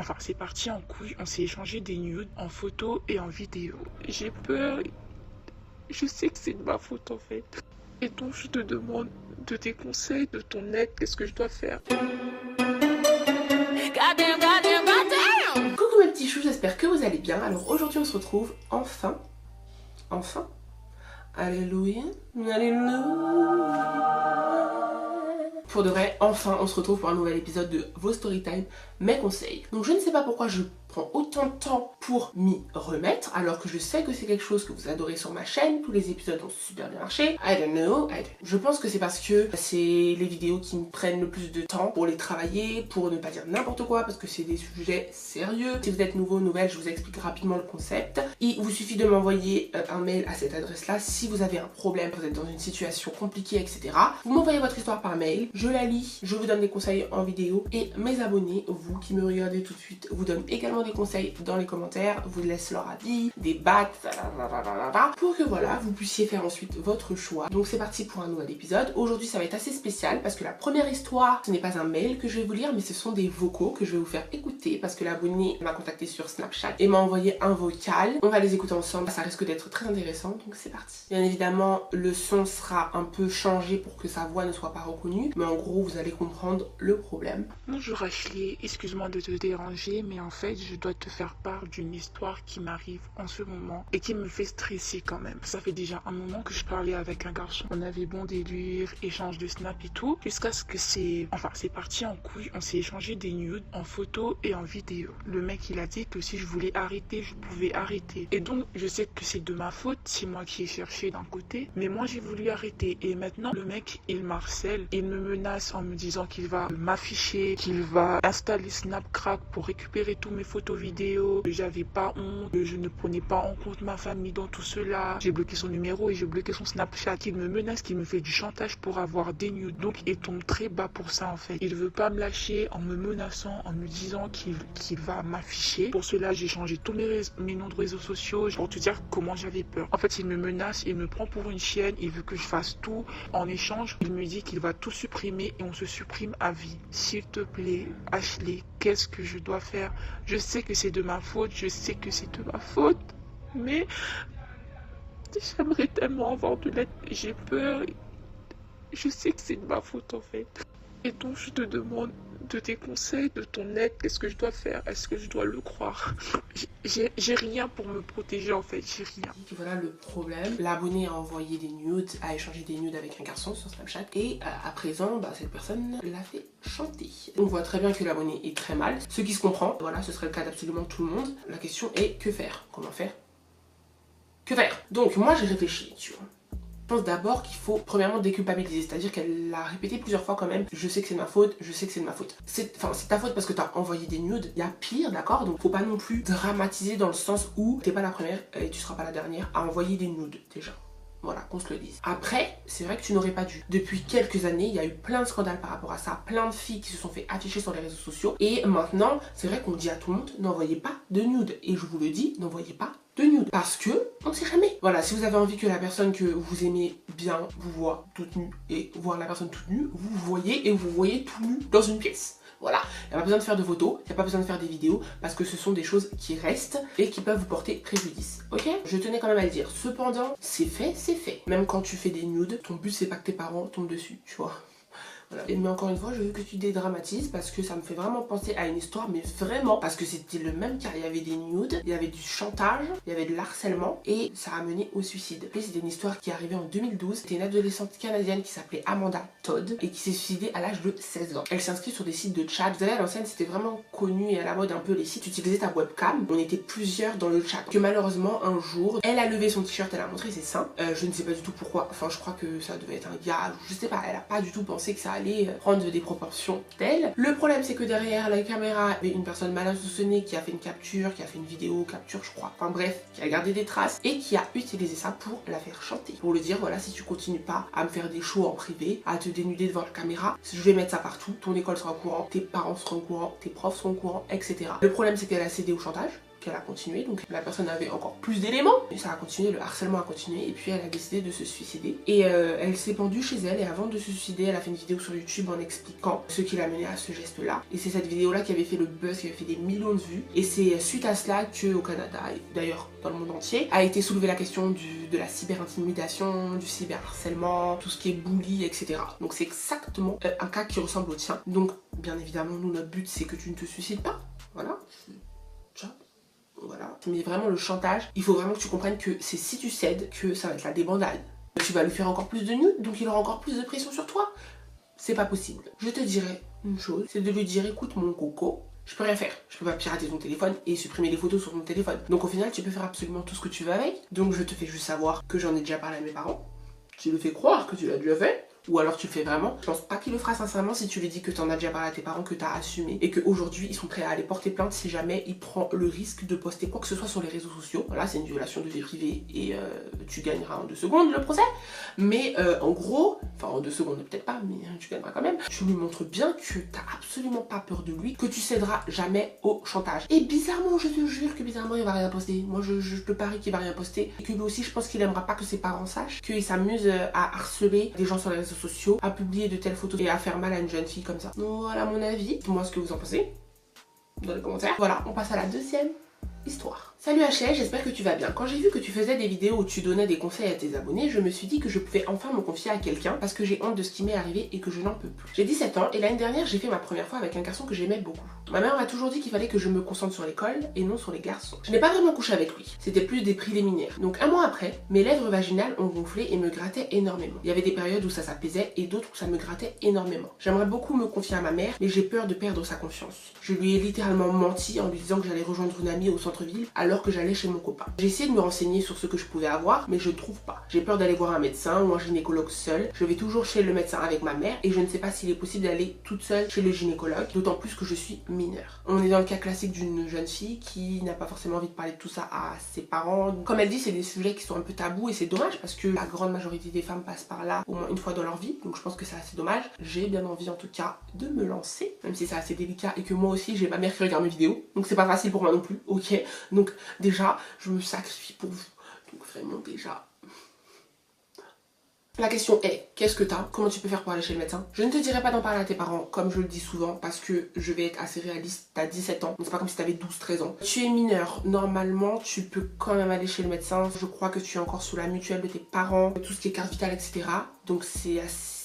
Enfin, c'est parti en couille. On s'est échangé des nudes en photo et en vidéo. J'ai peur. Je sais que c'est de ma faute en fait. Et donc, je te demande de tes conseils, de ton aide. Qu'est-ce que je dois faire? Coucou mes petits choux, j'espère que vous allez bien. Alors aujourd'hui on se retrouve enfin, alléluia, pour de vrai, enfin on se retrouve pour un nouvel épisode de vos storytime, mes conseils. Donc je ne sais pas pourquoi je prends autant de temps pour m'y remettre, alors que je sais que c'est quelque chose que vous adorez sur ma chaîne, tous les épisodes ont super bien marché. I don't know. Je pense que c'est parce que c'est les vidéos qui me prennent le plus de temps pour les travailler, pour ne pas dire n'importe quoi, parce que c'est des sujets sérieux. Si vous êtes nouveau ou nouvelle, je vous explique rapidement le concept. Il vous suffit de m'envoyer un mail à cette adresse-là si vous avez un problème, vous êtes dans une situation compliquée, etc. Vous m'envoyez votre histoire par mail, je la lis, je vous donne des conseils en vidéo, et mes abonnés, vous qui me regardez tout de suite, vous donnent également des conseils dans les commentaires, vous laissent leur avis, débattent, pour que voilà, vous puissiez faire ensuite votre choix. Donc c'est parti pour un nouvel épisode. Aujourd'hui ça va être assez spécial parce que la première histoire, ce n'est pas un mail que je vais vous lire, mais ce sont des vocaux que je vais vous faire écouter parce que l'abonné m'a contacté sur Snapchat et m'a envoyé un vocal. On va les écouter ensemble, ça risque d'être très intéressant, donc c'est parti. Bien évidemment, le son sera un peu changé pour que sa voix ne soit pas reconnue, mais en gros vous allez comprendre le problème. Bonjour Ashley, excuse-moi de te déranger, mais en fait je dois te faire part d'une histoire qui m'arrive en ce moment et qui me fait stresser quand même. Ça fait déjà un moment que je parlais avec un garçon, on avait bon délire, échange de snap et tout, jusqu'à ce que c'est parti en couille. On s'est échangé des nudes en photo et en vidéo. Le mec il a dit que si je voulais arrêter, je pouvais arrêter. Et donc je sais que c'est de ma faute, c'est moi qui ai cherché d'un côté, mais moi j'ai voulu arrêter. Et maintenant le mec il m'harcèle, il me menace en me disant qu'il va m'afficher, qu'il va installer Snapcrack pour récupérer tous mes photos vidéo. J'avais pas honte, je ne prenais pas en compte ma famille dans tout cela. J'ai bloqué son numéro et j'ai bloqué son Snapchat. Il me menace, qu'il me fait du chantage pour avoir des nudes. Donc il tombe très bas pour ça en fait. Il veut pas me lâcher en me menaçant, en me disant qu'il va m'afficher. Pour cela j'ai changé tous mes noms de réseaux sociaux pour te dire comment j'avais peur. En fait il me menace, il me prend pour une chienne, il veut que je fasse tout. En échange il me dit qu'il va tout supprimer et on se supprime à vie. S'il te plaît Ashley, qu'est-ce que je dois faire? Je sais que c'est de ma faute, je sais que c'est de ma faute, mais j'aimerais tellement avoir de l'aide. J'ai peur, je sais que c'est de ma faute en fait. Et donc je te demande de tes conseils, de ton aide. Qu'est-ce que je dois faire? Est-ce que je dois le croire? J'ai rien pour me protéger en fait, j'ai rien. Voilà le problème. L'abonné a envoyé des nudes, a échangé des nudes avec un garçon sur Snapchat et à présent cette personne l'a fait chanter. On voit très bien que l'abonné est très mal, ce qui se comprend. Voilà, ce serait le cas d'absolument tout le monde. La question est que faire? Comment faire? Que faire? Donc moi j'ai réfléchi, tu vois. Je pense d'abord qu'il faut premièrement déculpabiliser, c'est-à-dire qu'elle l'a répété plusieurs fois quand même. Je sais que c'est ma faute, je sais que c'est de ma faute. C'est ta faute parce que t'as envoyé des nudes, il y a pire, d'accord? Donc faut pas non plus dramatiser dans le sens où t'es pas la première et tu seras pas la dernière à envoyer des nudes déjà. Voilà, qu'on se le dise. Après, c'est vrai que tu n'aurais pas dû. Depuis quelques années, il y a eu plein de scandales par rapport à ça, plein de filles qui se sont fait afficher sur les réseaux sociaux. Et maintenant, c'est vrai qu'on dit à tout le monde, n'envoyez pas de nudes. Et je vous le dis, n'envoyez pas de nudes. Parce que, on sait jamais. Voilà, si vous avez envie que la personne que vous aimez bien vous voit toute nue et voir la personne toute nue, vous voyez et vous voyez tout nu dans une pièce. Voilà, il n'y a pas besoin de faire de photos, il n'y a pas besoin de faire des vidéos parce que ce sont des choses qui restent et qui peuvent vous porter préjudice, ok? Je tenais quand même à le dire. Cependant, c'est fait, c'est fait. Même quand tu fais des nudes, ton but c'est pas que tes parents tombent dessus, tu vois. Voilà. Mais encore une fois, je veux que tu dédramatises parce que ça me fait vraiment penser à une histoire, mais vraiment, parce que c'était le même cas. Il y avait des nudes, il y avait du chantage, il y avait de l'harcèlement et ça a mené au suicide. C'était une histoire qui est arrivée en 2012. C'était une adolescente canadienne qui s'appelait Amanda Todd et qui s'est suicidée à l'âge de 16 ans. Elle s'inscrit sur des sites de chat. Vous savez, à l'ancienne, c'était vraiment connu et à la mode un peu les sites. Tu utilisais ta webcam, on était plusieurs dans le chat. Que malheureusement, un jour, elle a levé son t-shirt, elle a montré ses seins. Je ne sais pas du tout pourquoi. Enfin, je crois que ça devait être un gars, je sais pas. Elle a pas du tout pensé que ça allait prendre des proportions telles. Le problème c'est que derrière la caméra, il y avait une personne mal intentionnée qui a fait une capture, qui a fait une vidéo capture je crois, enfin bref, qui a gardé des traces et qui a utilisé ça pour la faire chanter. Pour lui dire voilà, si tu continues pas à me faire des shows en privé, à te dénuder devant la caméra, je vais mettre ça partout, ton école sera au courant, tes parents seront au courant, tes profs seront au courant, etc. Le problème c'est qu'elle a cédé au chantage. qu'elle a continué. Donc la personne avait encore plus d'éléments. Et ça a continué, le harcèlement a continué. Et puis elle a décidé de se suicider. Et elle s'est pendue chez elle. Et avant de se suicider, elle a fait une vidéo sur YouTube en expliquant ce qui l'a mené à ce geste-là. Et c'est cette vidéo-là qui avait fait le buzz, qui avait fait des millions de vues. Et c'est suite à cela que au Canada, et d'ailleurs dans le monde entier, a été soulevée la question de la cyber-intimidation, du cyber-harcèlement, tout ce qui est bully, etc. Donc c'est exactement un cas qui ressemble au tien. Donc bien évidemment, nous, notre but, c'est que tu ne te suicides pas. Voilà. Voilà. Mais vraiment, le chantage, il faut vraiment que tu comprennes que c'est si tu cèdes que ça va être la débandade. Tu vas lui faire encore plus de nudes, donc il aura encore plus de pression sur toi. C'est pas possible. Je te dirais une chose, c'est de lui dire, écoute mon coco, je peux rien faire. Je peux pas pirater ton téléphone et supprimer les photos sur ton téléphone. Donc au final, tu peux faire absolument tout ce que tu veux avec. Donc je te fais juste savoir que j'en ai déjà parlé à mes parents. Tu le fais croire que tu l'as déjà fait. Ou alors tu le fais vraiment. Je pense pas qu'il le fera sincèrement si tu lui dis que t'en as déjà parlé à tes parents, que t'as assumé et qu'aujourd'hui ils sont prêts à aller porter plainte si jamais il prend le risque de poster quoi que ce soit sur les réseaux sociaux. Voilà, c'est une violation de vie privée et tu gagneras en 2 secondes le procès. Mais en gros, enfin en 2 secondes peut-être pas, mais tu gagneras quand même. Tu lui montres bien que t'as absolument pas peur de lui, que tu céderas jamais au chantage. Et bizarrement, je te jure que bizarrement il va rien poster. Moi je te parie qu'il va rien poster. Et que lui aussi je pense qu'il aimera pas que ses parents sachent qu'il s'amuse à harceler des gens sur les réseaux sociaux, à publier de telles photos et à faire mal à une jeune fille comme ça. Donc voilà mon avis. Dites-moi ce que vous en pensez dans les commentaires. Voilà, on passe à la deuxième histoire. Salut Hachel, j'espère que tu vas bien. Quand j'ai vu que tu faisais des vidéos où tu donnais des conseils à tes abonnés, je me suis dit que je pouvais enfin me confier à quelqu'un parce que j'ai honte de ce qui m'est arrivé et que je n'en peux plus. J'ai 17 ans et l'année dernière j'ai fait ma première fois avec un garçon que j'aimais beaucoup. Ma mère m'a toujours dit qu'il fallait que je me concentre sur l'école et non sur les garçons. Je n'ai pas vraiment couché avec lui, c'était plus des préliminaires. Donc un mois après, mes lèvres vaginales ont gonflé et me grattaient énormément. Il y avait des périodes où ça s'apaisait et d'autres où ça me grattait énormément. J'aimerais beaucoup me confier à ma mère mais j'ai peur de perdre sa confiance. Je lui ai littéralement menti en lui disant que j'allais rejoindre une amie au centre-ville alors que j'allais chez mon copain. J'ai essayé de me renseigner sur ce que je pouvais avoir, mais je ne trouve pas. J'ai peur d'aller voir un médecin ou un gynécologue seul. Je vais toujours chez le médecin avec ma mère et je ne sais pas s'il est possible d'aller toute seule chez le gynécologue, d'autant plus que je suis mineure. On est dans le cas classique d'une jeune fille qui n'a pas forcément envie de parler de tout ça à ses parents. Comme elle dit, c'est des sujets qui sont un peu tabous et c'est dommage parce que la grande majorité des femmes passent par là au moins une fois dans leur vie, donc je pense que c'est assez dommage. J'ai bien envie en tout cas de me lancer, même si c'est assez délicat et que moi aussi j'ai ma mère qui regarde mes vidéos, donc c'est pas facile pour moi non plus, ok. Donc déjà, je me sacrifie pour vous. Donc vraiment déjà. La question est, qu'est-ce que t'as? Comment tu peux faire pour aller chez le médecin? Je ne te dirai pas d'en parler à tes parents, comme je le dis souvent, parce que je vais être assez réaliste. T'as 17 ans, donc c'est pas comme si t'avais 12-13 ans. Tu es mineur, normalement tu peux quand même aller chez le médecin. Je crois que tu es encore sous la mutuelle de tes parents, tout ce qui est carte vitale, etc. Donc c'est assez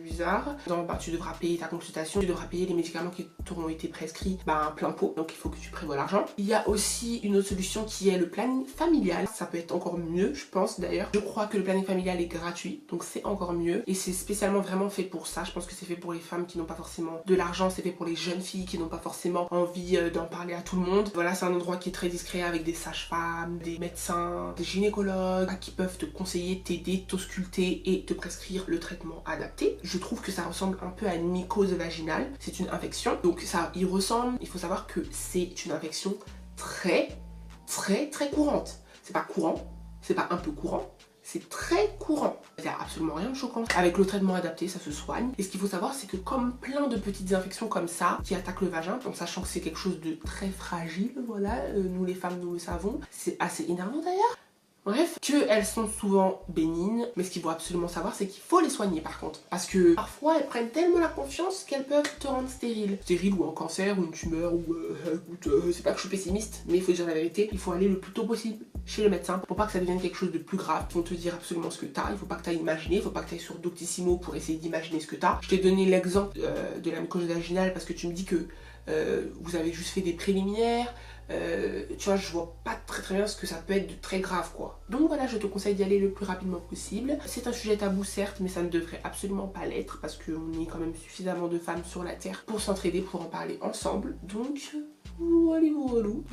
bizarre. Donc tu devras payer ta consultation, tu devras payer les médicaments qui t'auront été prescrits plein pot, donc il faut que tu prévois l'argent. Il y a aussi une autre solution qui est le planning familial. Ça peut être encore mieux, je pense d'ailleurs. Je crois que le planning familial est gratuit, donc c'est encore mieux et c'est spécialement vraiment fait pour ça. Je pense que c'est fait pour les femmes qui n'ont pas forcément de l'argent, c'est fait pour les jeunes filles qui n'ont pas forcément envie d'en parler à tout le monde. Voilà, c'est un endroit qui est très discret avec des sages-femmes, des médecins, des gynécologues qui peuvent te conseiller, t'aider, t'ausculter et te prescrire le traitement adapté. Je trouve que ça ressemble un peu à une mycose vaginale, c'est une infection, donc ça y ressemble. Il faut savoir que c'est une infection très courante. C'est pas courant, c'est pas un peu courant, c'est très courant. Il n'y a absolument rien de choquant. Avec le traitement adapté, ça se soigne. Et ce qu'il faut savoir, c'est que comme plein de petites infections comme ça qui attaquent le vagin, en sachant que c'est quelque chose de très fragile, voilà, nous les femmes nous le savons, c'est assez énervant d'ailleurs. Bref, qu'elles sont souvent bénignes, mais ce qu'il faut absolument savoir, c'est qu'il faut les soigner par contre. Parce que parfois, elles prennent tellement la confiance qu'elles peuvent te rendre stérile. Stérile ou un cancer ou une tumeur ou... c'est pas que je suis pessimiste, mais il faut dire la vérité. Il faut aller le plus tôt possible chez le médecin pour pas que ça devienne quelque chose de plus grave. Ils vont te dire absolument ce que t'as, il faut pas que t'ailles imaginer, il faut pas que t'ailles sur Doctissimo pour essayer d'imaginer ce que t'as. Je t'ai donné l'exemple de la mycose vaginale parce que tu me dis que vous avez juste fait des préliminaires. Tu vois, je vois pas très bien ce que ça peut être de très grave quoi. Donc voilà, je te conseille d'y aller le plus rapidement possible. C'est un sujet tabou certes, mais ça ne devrait absolument pas l'être parce qu'on est quand même suffisamment de femmes sur la terre pour s'entraider, pour en parler ensemble. Donc voilà,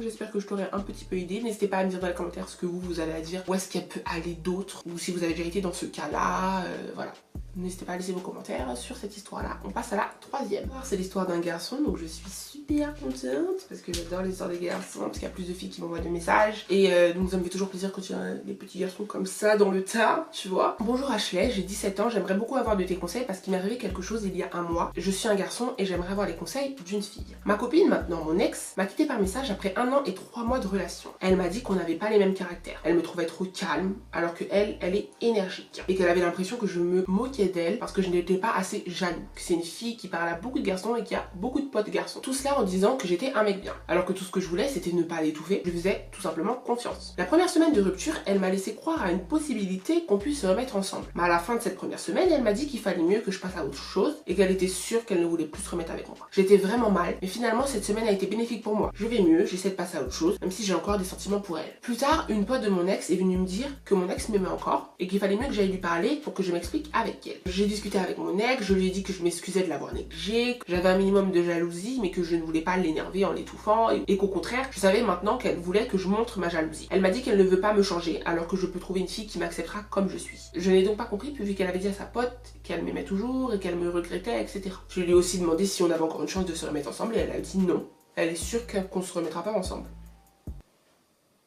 j'espère que je t'aurai un petit peu aidé. N'hésitez pas à me dire dans les commentaires ce que vous avez à dire, où est-ce qu'elle peut aller d'autre, ou si vous avez déjà été dans ce cas là, voilà. N'hésitez pas à laisser vos commentaires sur cette histoire-là. On passe à la troisième. C'est l'histoire d'un garçon, donc je suis super contente parce que j'adore l'histoire des garçons, parce qu'il y a plus de filles qui m'envoient des messages. Et donc ça me fait toujours plaisir quand il y a des petits garçons comme ça dans le tas, tu vois. Bonjour Ashley, j'ai 17 ans, j'aimerais beaucoup avoir de tes conseils parce qu'il m'est arrivé quelque chose il y a un mois. Je suis un garçon et j'aimerais avoir les conseils d'une fille. Ma copine, maintenant mon ex, m'a quitté par message après 1 an et 3 mois de relation. Elle m'a dit qu'on n'avait pas les mêmes caractères. Elle me trouvait trop calme alors que elle est énergique. Et qu'elle avait l'impression que je me moquais d'elle parce que je n'étais pas assez jaloux. Que c'est une fille qui parle à beaucoup de garçons et qui a beaucoup de potes garçons. Tout cela en disant que j'étais un mec bien. Alors que tout ce que je voulais c'était ne pas l'étouffer. Je faisais tout simplement confiance. La première semaine de rupture, elle m'a laissé croire à une possibilité qu'on puisse se remettre ensemble. Mais à la fin de cette première semaine, elle m'a dit qu'il fallait mieux que je passe à autre chose et qu'elle était sûre qu'elle ne voulait plus se remettre avec moi. J'étais vraiment mal, mais finalement cette semaine a été bénéfique pour moi. Je vais mieux, j'essaie de passer à autre chose, même si j'ai encore des sentiments pour elle. Plus tard, une pote de mon ex est venue me dire que mon ex m'aimait encore et qu'il fallait mieux que j'aille lui parler pour que je m'explique avec elle. J'ai discuté avec mon ex, je lui ai dit que je m'excusais de l'avoir négligé, que j'avais un minimum de jalousie mais que je ne voulais pas l'énerver en l'étouffant et qu'au contraire, je savais maintenant qu'elle voulait que je montre ma jalousie. Elle m'a dit qu'elle ne veut pas me changer alors que je peux trouver une fille qui m'acceptera comme je suis. Je n'ai donc pas compris vu qu'elle avait dit à sa pote qu'elle m'aimait toujours et qu'elle me regrettait, etc. Je lui ai aussi demandé si on avait encore une chance de se remettre ensemble et elle a dit non. Elle est sûre qu'on se remettra pas ensemble.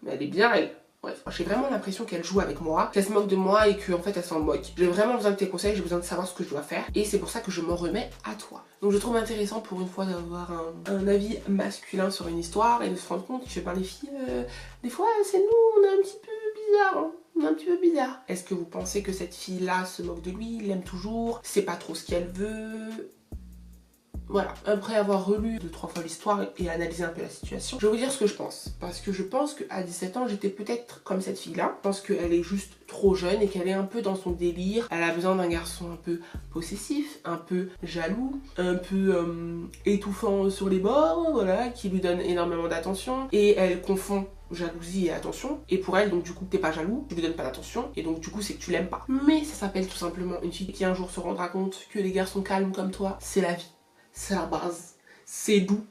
Mais elle est bien elle. Bref, j'ai vraiment l'impression qu'elle joue avec moi, qu'elle se moque de moi et qu'en fait elle s'en moque. J'ai vraiment besoin de tes conseils, j'ai besoin de savoir ce que je dois faire et c'est pour ça que je m'en remets à toi. Donc je trouve intéressant pour une fois d'avoir un avis masculin sur une histoire et de se rendre compte que ben, les filles, des fois c'est nous, on est un petit peu bizarre. Hein. Un petit peu bizarre. Est-ce que vous pensez que cette fille-là se moque de lui, l'aime toujours, sait pas trop ce qu'elle veut? Voilà, après avoir relu 2-3 fois l'histoire et analysé un peu la situation, je vais vous dire ce que je pense. Parce que je pense qu'à 17 ans, j'étais peut-être comme cette fille-là. Je pense qu'elle est juste trop jeune et qu'elle est un peu dans son délire. Elle a besoin d'un garçon un peu possessif, un peu jaloux, un peu étouffant sur les bords, voilà, qui lui donne énormément d'attention. Et elle confond jalousie et attention, et pour elle donc du coup t'es pas jaloux, tu lui donnes pas d'attention et donc du coup c'est que tu l'aimes pas. Mais ça s'appelle tout simplement une fille qui un jour se rendra compte que les garçons calmes comme toi, c'est la vie, c'est la base, c'est doux.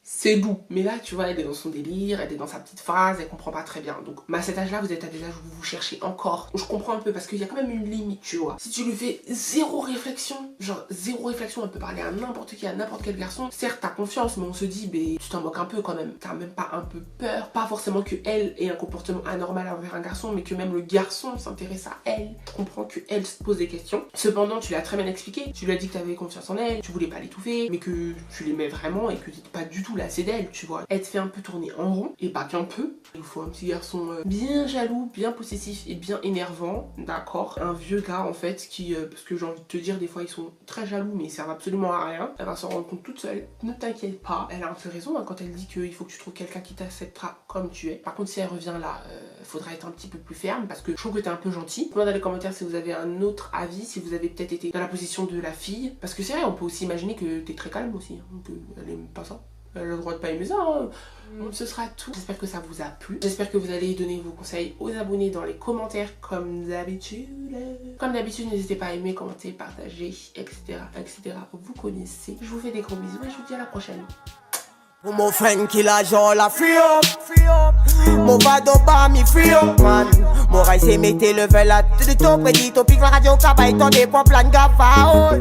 C'est doux, mais là tu vois elle est dans son délire, elle est dans sa petite phase, elle comprend pas très bien. Donc à cet âge là vous êtes à des âges où vous vous cherchez encore. Je comprends un peu parce qu'il y a quand même une limite tu vois. Si tu lui fais zéro réflexion, genre zéro réflexion, elle peut parler à n'importe qui, à n'importe quel garçon. Certes t'as confiance mais on se dit ben tu t'en moques un peu quand même. T'as même pas un peu peur, pas forcément que elle ait un comportement anormal envers un garçon, mais que même le garçon s'intéresse à elle. Je comprends que elle se pose des questions. Cependant tu l'as très bien expliqué, tu lui as dit que t'avais confiance en elle, tu voulais pas l'étouffer, mais que tu l'aimais vraiment et que t'étais pas du tout lassé d'elle, tu vois. Elle te fait un peu tourner en rond, et pas qu'un peu. Il faut un petit garçon bien jaloux, bien possessif et bien énervant, d'accord. Un vieux gars en fait qui, parce que j'ai envie de te dire, des fois ils sont très jaloux mais ils servent absolument à rien. Elle va s'en rendre compte toute seule, ne t'inquiète pas. Elle a un peu raison hein, quand elle dit qu'il faut que tu trouves quelqu'un qui t'acceptera comme tu es. Par contre si elle revient là, faudra être un petit peu plus ferme parce que je trouve que t'es un peu gentil. Dites-moi dans les commentaires si vous avez un autre avis, si vous avez peut-être été dans la position de la fille. Parce que c'est vrai, on peut aussi imaginer que t'es très calme aussi, hein, qu'elle aime pas ça. Elle a le droit de pas aimer ça, hein. Ce sera tout. J'espère que ça vous a plu. J'espère que vous allez donner vos conseils aux abonnés dans les commentaires comme d'habitude. Comme d'habitude, n'hésitez pas à aimer, commenter, partager, etc. etc. Vous connaissez. Je vous fais des gros bisous et je vous dis à la prochaine. Mon friend qui la joue la free up. Mon vado pas mi free up man. Mon rail c'est mettez le vel à tout ton prédit. Ton pic la radio cabane ton des points plan gaffa.